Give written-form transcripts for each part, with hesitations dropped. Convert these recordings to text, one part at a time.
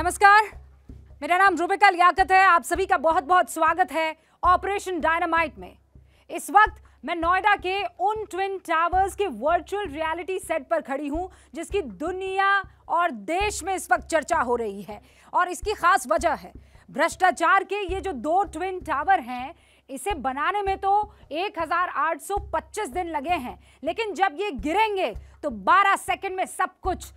नमस्कार, मेरा नाम रूबिका लियाकत है। आप सभी का बहुत बहुत स्वागत है ऑपरेशन डायनामाइट में। इस वक्त मैं नोएडा के उन ट्विन टावर्स के वर्चुअल रियलिटी सेट पर खड़ी हूं जिसकी दुनिया और देश में इस वक्त चर्चा हो रही है और इसकी खास वजह है भ्रष्टाचार के ये जो दो ट्विन टावर हैं, इसे बनाने में तो 1825 दिन लगे हैं, लेकिन जब ये गिरेंगे तो 12 सेकंड में सब कुछ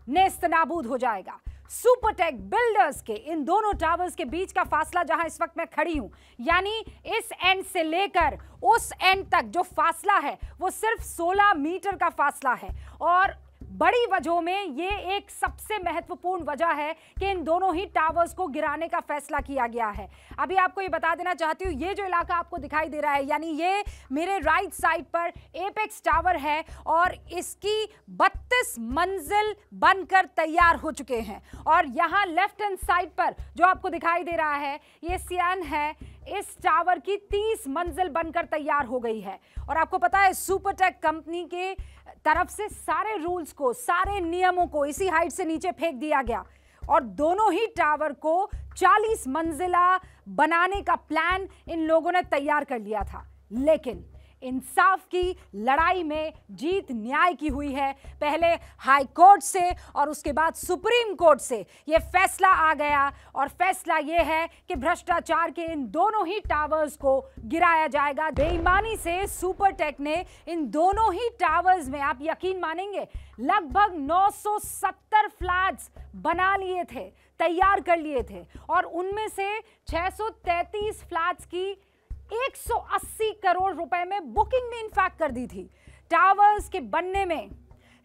नेस्त नाबूद हो जाएगा। सुपरटेक बिल्डर्स के इन दोनों टावर्स के बीच का फासला जहां इस वक्त मैं खड़ी हूं, यानी इस एंड से लेकर उस एंड तक जो फासला है वो सिर्फ 16 मीटर का फासला है। और बड़ी वजहों में ये एक सबसे महत्वपूर्ण वजह है कि इन दोनों ही टावर्स को गिराने का फैसला किया गया है। अभी आपको ये बता देना चाहती हूँ, ये जो इलाका आपको दिखाई दे रहा है, यानी ये मेरे राइट साइड पर एपेक्स टावर है और इसकी 32 मंजिल बनकर तैयार हो चुके हैं। और यहाँ लेफ्ट हैंड साइड पर जो आपको दिखाई दे रहा है ये सियान है, इस टावर की 30 मंजिल बनकर तैयार हो गई है। और आपको पता है सुपरटेक कंपनी के तरफ से सारे रूल्स को, सारे नियमों को इसी हाइट से नीचे फेंक दिया गया और दोनों ही टावर को 40 मंजिला बनाने का प्लान इन लोगों ने तैयार कर लिया था। लेकिन इंसाफ की लड़ाई में जीत न्याय की हुई है। पहले हाई कोर्ट से और उसके बाद सुप्रीम कोर्ट से यह फैसला आ गया और फैसला यह है कि भ्रष्टाचार के इन दोनों ही टावर्स को गिराया जाएगा। बेईमानी से सुपरटेक ने इन दोनों ही टावर्स में, आप यकीन मानेंगे, लगभग 970 फ्लैट्स बना लिए थे, तैयार कर लिए थे और उनमें से 633 फ्लैट्स की 180 करोड़ रुपए में बुकिंग भी इनफैक्ट कर दी थी। टावर्स के बनने में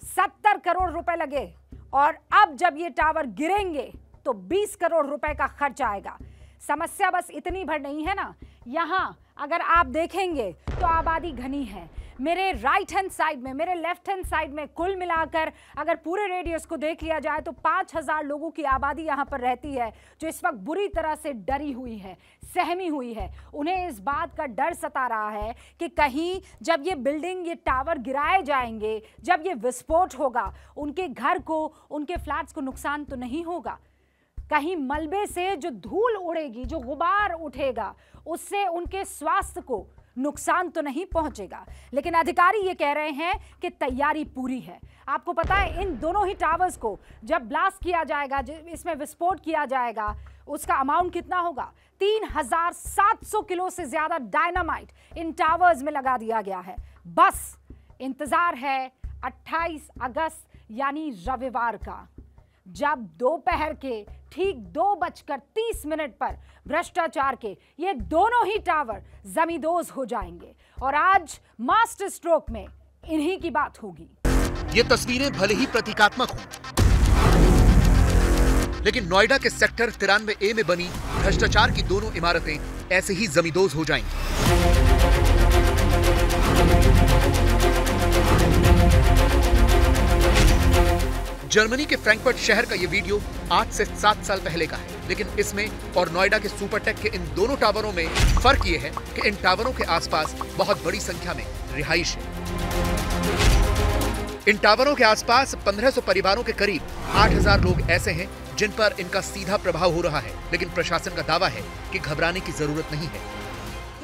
70 करोड़ रुपए लगे और अब जब ये टावर गिरेंगे तो 20 करोड़ रुपए का खर्च आएगा। समस्या बस इतनी भर नहीं है ना, यहां अगर आप देखेंगे तो आबादी घनी है। मेरे राइट हैंड साइड में, मेरे लेफ्ट हैंड साइड में कुल मिलाकर अगर पूरे रेडियस को देख लिया जाए तो 5000 लोगों की आबादी यहां पर रहती है, जो इस वक्त बुरी तरह से डरी हुई है, सहमी हुई है। उन्हें इस बात का डर सता रहा है कि कहीं जब ये बिल्डिंग, ये टावर गिराए जाएंगे, जब ये विस्फोट होगा, उनके घर को, उनके फ्लैट्स को नुकसान तो नहीं होगा। कहीं मलबे से जो धूल उड़ेगी, जो गुबार उठेगा, उससे उनके स्वास्थ्य को नुकसान तो नहीं पहुंचेगा। लेकिन अधिकारी ये कह रहे हैं कि तैयारी पूरी है। आपको पता है इन दोनों ही टावर्स को जब ब्लास्ट किया जाएगा, इसमें विस्फोट किया जाएगा, उसका अमाउंट कितना होगा? 3700 किलो से ज्यादा डायनामाइट इन टावर्स में लगा दिया गया है। बस इंतजार है 28 अगस्त यानी रविवार का, जब दोपहर के ठीक 2:30 पर भ्रष्टाचार के ये दोनों ही टावर जमींदोज हो जाएंगे और आज मास्टर स्ट्रोक में इन्हीं की बात होगी। ये तस्वीरें भले ही प्रतीकात्मक हों, लेकिन नोएडा के सेक्टर 93A में बनी भ्रष्टाचार की दोनों इमारतें ऐसे ही जमींदोज हो जाएंगी। जर्मनी के फ्रैंकफर्ट शहर का ये वीडियो 8 से 7 साल पहले का है, लेकिन इसमें और नोएडा के सुपरटेक के इन दोनों टावरों में फर्क ये है कि इन टावरों के आसपास बहुत बड़ी संख्या में रिहाइश है। इन टावरों के आसपास 1500 परिवारों के करीब 8000 लोग ऐसे हैं जिन पर इनका सीधा प्रभाव हो रहा है, लेकिन प्रशासन का दावा है कि घबराने की जरूरत नहीं है।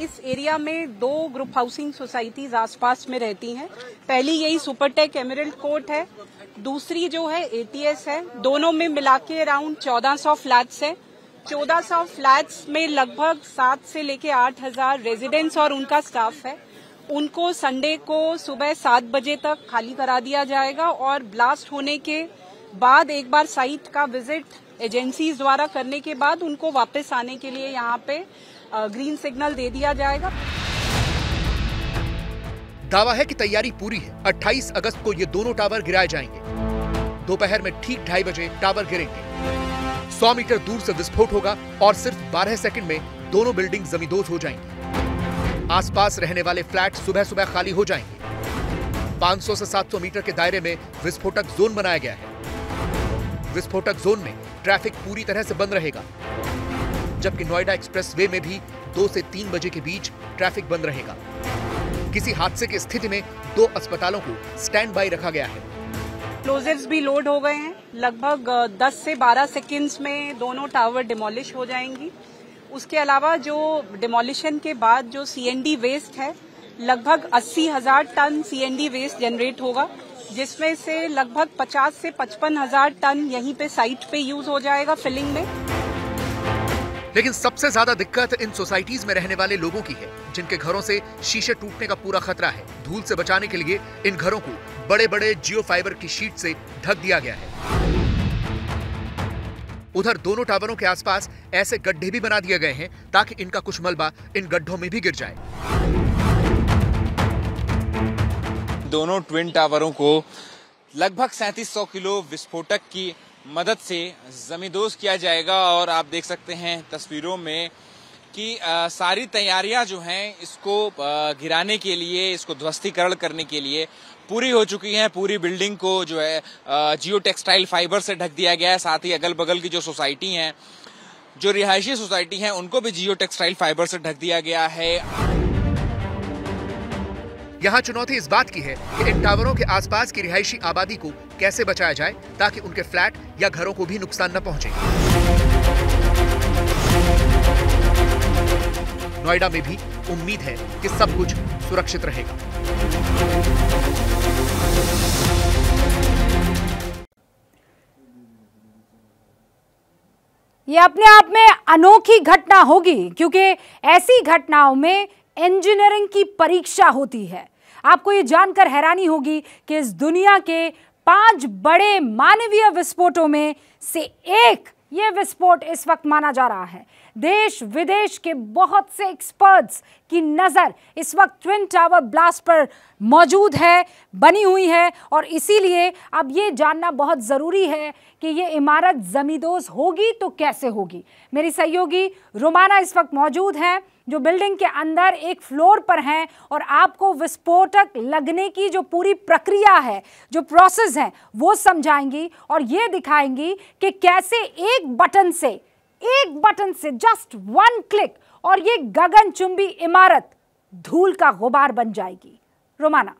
इस एरिया में 2 ग्रुप हाउसिंग सोसाइटीज आसपास में रहती हैं। पहली यही सुपरटेक एमरल्ड कोर्ट है, दूसरी जो है ATS है। दोनों में मिला के अराउंड 1400 फ्लैट्स है। 1400 फ्लैट्स में लगभग 7 से लेके 8000 रेजिडेंट्स और उनका स्टाफ है। उनको संडे को सुबह 7 बजे तक खाली करा दिया जाएगा और ब्लास्ट होने के बाद एक बार साइट का विजिट एजेंसीज द्वारा करने के बाद उनको वापस आने के लिए यहाँ पे ग्रीन सिग्नल दे दिया जाएगा। दावा है कि तैयारी पूरी है। 28 अगस्त को ये दोनों टावर गिराए जाएंगे। दोपहर में ठीक 2:30 बजे टावर गिरेंगे। 100 मीटर दूर से विस्फोट होगा और सिर्फ 12 सेकंड में दोनों बिल्डिंग जमींदोज हो जाएंगी। आसपास रहने वाले फ्लैट सुबह सुबह खाली हो जाएंगे। 500 से 700 मीटर के दायरे में विस्फोटक जोन बनाया गया है। विस्फोटक जोन में ट्रैफिक पूरी तरह से बंद रहेगा, जबकि नोएडा एक्सप्रेस वे में भी 2 से 3 बजे के बीच ट्रैफिक बंद रहेगा। किसी हादसे की स्थिति में 2 अस्पतालों को स्टैंड बाई रखा गया है। एक्सप्लोजिव्स भी लोड हो गए हैं। लगभग 10 से 12 सेकेंड्स में दोनों टावर डिमोलिश हो जाएंगी। उसके अलावा जो डिमोलिशन के बाद जो सीएनडी वेस्ट है, लगभग 80,000 टन सीएनडी वेस्ट जनरेट होगा, जिसमें से लगभग 50 से 55,000 टन यहीं पे साइट पे यूज हो जाएगा फिलिंग में। लेकिन सबसे ज्यादा दिक्कत इन सोसाइटीज में रहने वाले लोगों की है, जिनके घरों से शीशे टूटने का पूरा खतरा है। धूल से बचाने के लिए इन घरों को बड़े बड़े जियो फाइबर की शीट से ढक दिया गया है। उधर दोनों टावरों के आसपास ऐसे गड्ढे भी बना दिए गए हैं ताकि इनका कुछ मलबा इन गड्ढों में भी गिर जाए। दोनों ट्विन टावरों को लगभग 3700 किलो विस्फोटक की मदद से जमींदोज किया जाएगा और आप देख सकते हैं तस्वीरों में कि सारी तैयारियां जो हैं इसको गिराने के लिए, इसको ध्वस्तीकरण करने के लिए पूरी हो चुकी हैं। पूरी बिल्डिंग को जो है जियो टेक्सटाइल फाइबर से ढक दिया गया है। साथ ही अगल बगल की जो सोसाइटी हैं, जो रिहायशी सोसाइटी हैं, उनको भी जियो टेक्सटाइल फाइबर से ढक दिया गया है। यहाँ चुनौती इस बात की है कि इन टावरों के आसपास की रिहायशी आबादी को कैसे बचाया जाए ताकि उनके फ्लैट या घरों को भी नुकसान न पहुंचे। नोएडा में भी उम्मीद है कि सब कुछ सुरक्षित रहेगा। ये अपने आप में अनोखी घटना होगी, क्योंकि ऐसी घटनाओं में इंजीनियरिंग की परीक्षा होती है। आपको ये जानकर हैरानी होगी कि इस दुनिया के 5 बड़े मानवीय विस्फोटों में से एक ये विस्फोट इस वक्त माना जा रहा है। देश विदेश के बहुत से एक्सपर्ट्स की नजर इस वक्त ट्विन टावर ब्लास्ट पर मौजूद है, बनी हुई है, और इसीलिए अब ये जानना बहुत ज़रूरी है कि ये इमारत जमींदोज होगी तो कैसे होगी। मेरी सहयोगी रोमाना इस वक्त मौजूद हैं, जो बिल्डिंग के अंदर एक फ्लोर पर हैं और आपको विस्फोटक लगने की जो पूरी प्रक्रिया है, जो प्रोसेस है, वो समझाएंगी और ये दिखाएंगी कि कैसे एक बटन से जस्ट 1 क्लिक और ये गगनचुंबी इमारत धूल का गुबार बन जाएगी। रोमाना।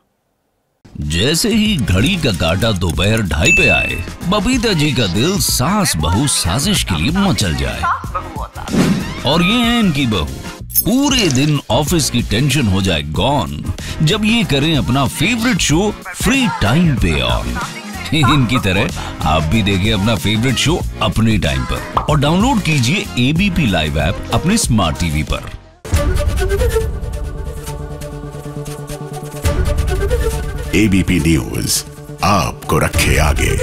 जैसे ही घड़ी का काटा दोपहर 2:30 पे आए, बबीता जी का दिल सास बहू साजिश के लिए मचल जाए। और ये है इनकी बहू, पूरे दिन ऑफिस की टेंशन हो जाए गॉन जब ये करें अपना फेवरेट शो फ्री टाइम पे ऑन। इनकी तरह आप भी देखें अपना फेवरेट शो अपने टाइम पर और डाउनलोड कीजिए एबीपी लाइव ऐप अपने स्मार्ट टीवी पर। एबीपी न्यूज आपको रखे आगे।